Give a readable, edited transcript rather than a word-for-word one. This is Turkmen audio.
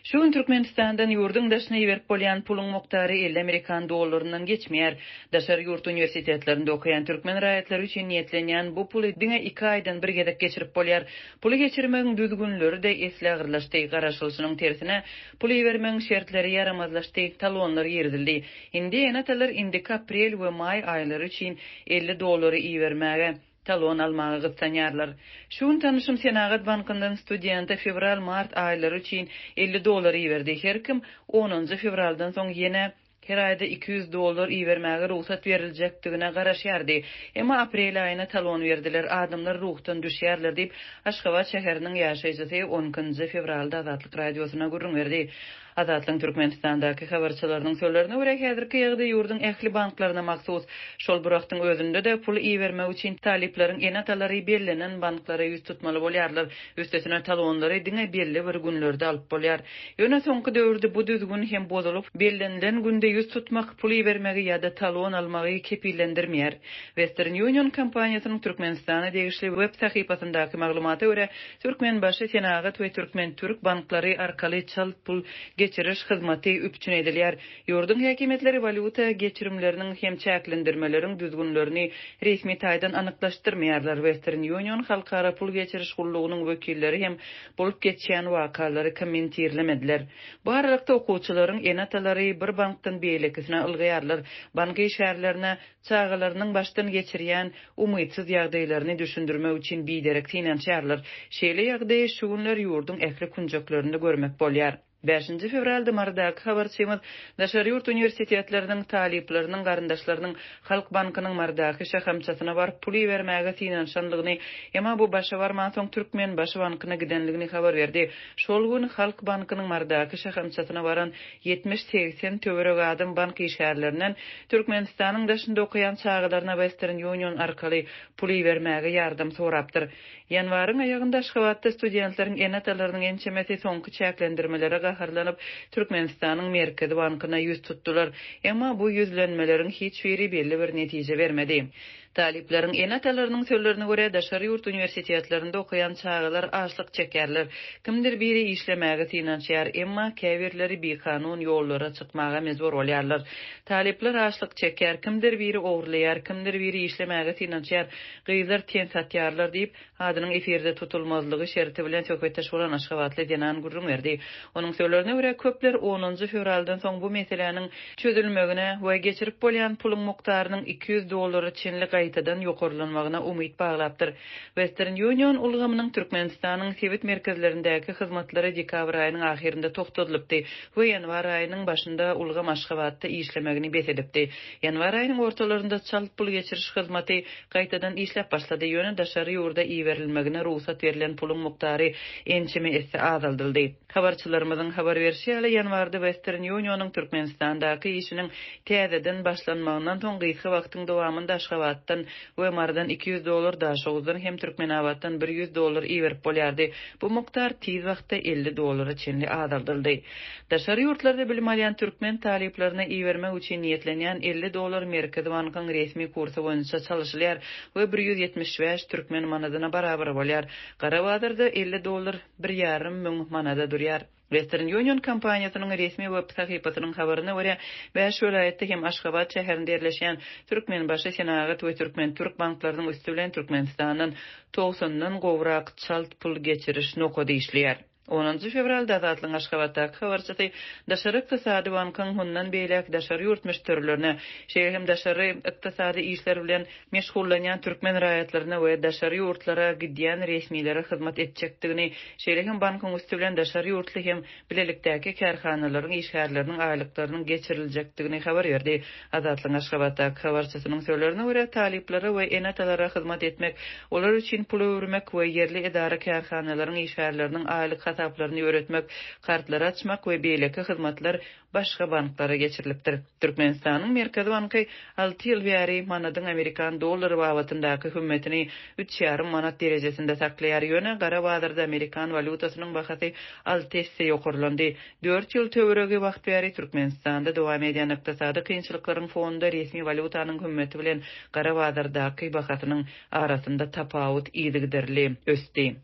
Şuň Türkmenistandan ýurdun daşyna ýerip bolýan puluň mokdary 50 Amerikan dollarynyň geçmeýär. Daşary ýurt universitetlerinde okuyan türkmen raýatlary üçin niýetlenýän bu puly diňe 2 aýdan bir gedek geçirip bolýar. Puly geçirmegiň düzgünleri de eslägirleşdi. Garaşylyşynyň tersine puly bermegiň şertleri yaramazlaşdy, talonlar ýerdildi. Indi enatalar indik aprel we may aýlary üçin 50 dollary iýermäge talon almagy gyssanýarlar. Şuň tanışym Senagat bankyndan studenta fevral-mart aýlary üçin 50 dollary iýerdi. Her kim 10 fevraldan soň ýene her ayda 200 dollar iýermäge ruhsat berilejekdigine garaşýardy. Emma aprel aýyna talon berdiler. Adamlar ruhtan düşýärler diýip Aşgabat şäheriniň ýaşaýjysy 10 fevralda Azatlyk radiosuna gurrun berdi. Azatlyň Türkmenistandaky habarçylarynyň sözlerine görä häzirki ýagdaý ýurdun ähli banklaryna maksus. Şol burakdyň özünde de pul iýermek üçin talipleriň enatalary bellenen banklara ýüz tutmaly bolýarlar. Üstesine talonlary diňe belli bir günlerde alyp bolýar. Ýöne soňky döwürde bu düzgün hem bozulup bellenilen günde ýüz tutmak pul iýermegi ýa-da talon almagy kepillendirmeýär. Western Union kompaniýasynyň Türkmenistana degişli web sahypasyndaky maglumata görä Türkmenbaşy Senagat we Türkmen Türk banklary arkaly çal pul geçiriş hyzmaty üpçün edilýär. Ýurdun häkimetleri valuta geçirimleriniň hem çäklendirmeleriň düzgünlerini resmi taýdan anyklaşdyrmaýarlar. Western Union halkara pul geçiriş gullugynyň wekilleri hem bolup geçýän wakalary kommentirlemediler. Bu aralykda okuwçylaryň enatalary bir bankdan beýlekisine ylgyarlar. Bank işärlerine çağalarynyň başdan geçirýän umytsyz ýagdaýlaryny düşündirmek üçin biderek finansiýarlar. Şeýle ýagdaý şu günler ýurdun ähli kunjaklaryny görmek bolýar. 5 fevralda mardaky habarçymyz Daşary ýurt universitetleriniň talipleriniň garyndaşlarynyň Halk bankynyň mardaky şahamçasyna barıp pul bermäge finansiýanlygyny, emma bu başa barman soň Türkmen baş bankyna gidenligini habar berdi. Şol gün Halk bankynyň mardaky şahamçasyna baran 70-80 töwerek adam bank işärlerinden Türkmenistanyň daşynda okuyan çağalaryna Western Union arkaly pul bermäge ýardam sorapdyr. Ýanwaryň aýagynda Aşgabatda studentleriň enatalarynyň ençemesi soňky çäklendirmelere gaharlanyp Türkmenistanyň Merkezi bankyna ýüz tutdular. Emma bu ýüzlenmeleriň hiç biri belli bir netije bermedi. Talipleriň enatalarynyň sözlerine görä Daşary ýurt universitetlerinde okuyan çağalar açlyk çekerler. Kimdir biri işlemäge finansiýar, emma käbirleri bir kanun ýollara çykmaga mezbur bolýarlar. Talipler açlyk çeker, kimdir biri ogurlaýar, kimdir biri işlemäge finansiýar, gyzlar ten satýarlar diýip adynyň eferde tutulmazlygy şerti bilen söhbetdeş bolan Aşgabatly Denan gurrun berdi. Onuň sözlerine görä köpler 10 fevraldan soň bu meseleniň çözülmegine we geçirip bolýan puluň mokdarynyň 200 dollary çenli gaýtadan ýokarlanmagyna umyt baglapdyr. Western Union ulgamynyň Türkmenistanyň sewet merkezlerindäki hyzmatlary dekabr aýynyň ahirinde toktadylypdy we ýanwar aýynyň başynda ulgam Aşgabatda işlemegini besedipdi. Ýanwar aýynyň ortalarynda çal pul geçiriş hyzmaty gaýtadan işlep başlady. Ýöne Daşary ýurda iýerilmegine ruhsat berilen puluň mokdary ençeme esse azaldyldy. Habarçylarymyzyň habar berişi ýaly ýanwarda Western Union'yň Türkmenistandaky işiniň täzeden başlanmagyndan soň gysga wagtyň dowamynda Aşgabatdan we mardan 200 dollar daşaguzdan hem Türkmenabatdan 100 dollar iýerip bolýardy. Bu mokdar tiz wagtda 50 dollara çenli azaldyldy. Daşary ýurtlarda bilim alýan türkmen taliplerine iýermek üçin niýetlenýän 50 dollar Merkezi bankyň resmi kursy boýunça çalışylýar we 175 türkmen manadyna barabar bolýar. Garabadyrda 50 dollar 1,5 müň manada durýar. Western Union kompaniýasynyň resmi web sahypasynyň habaryna görä, 5 welaýetde hem Aşgabat şäherinde ýerleşýän Türkmenbaşy Senagat we Türkmen Türk banklarynyň üstü bilen Türkmenistanyň 90-dan gowrak çalt pul geçiriş nokody işleýär. 10 fevralda Azatlyň Aşgabatdaky habarçysy Daşary ykdysady bankynyň hundan beýlek Daşary ýurt müşterilerine, şeýle Daşary ykdysady işler bilen meşgullanýan türkmen raýatlaryna we Daşary ýurtlara gidýän resmiýlere hyzmat etjekdigini, şeýle bankyň üstü bilen Daşary ýurtly hem bilelikdäki karhanalaryň işgärleriniň aýlyklarynyň geçiriljekdigini habar berdi. Azatlyň Aşgabatdaky habarçysynyň sözlerine görä taliplere we enatalara hyzmat etmek, olar üçin pul öwürmek we ýerli edara karhanalaryň işgärleriniň aýlyk hesaplarını öğretmek, kartlar açmak ve beýleki hyzmatlar başga banklara geçirilipdir. Türkmenistanyň Merkezi banky 6 ýyl bäri manadyň Amerikan dollary babatyndaky hümmetini 3,5 manat derejesinde saklaýar. Ýöne Garabadyrda Amerikan valutasynyň bahasy 6 esse ýokarlandy. 4 ýyl töweregi wagt bäri Türkmenistanda dowam edýän ykdysady kynçylyklaryň fonunda resmi valutanyň hümmeti bilen Garabadyrdaky bahasynyň arasynda tapawut ýygyderli ösdi.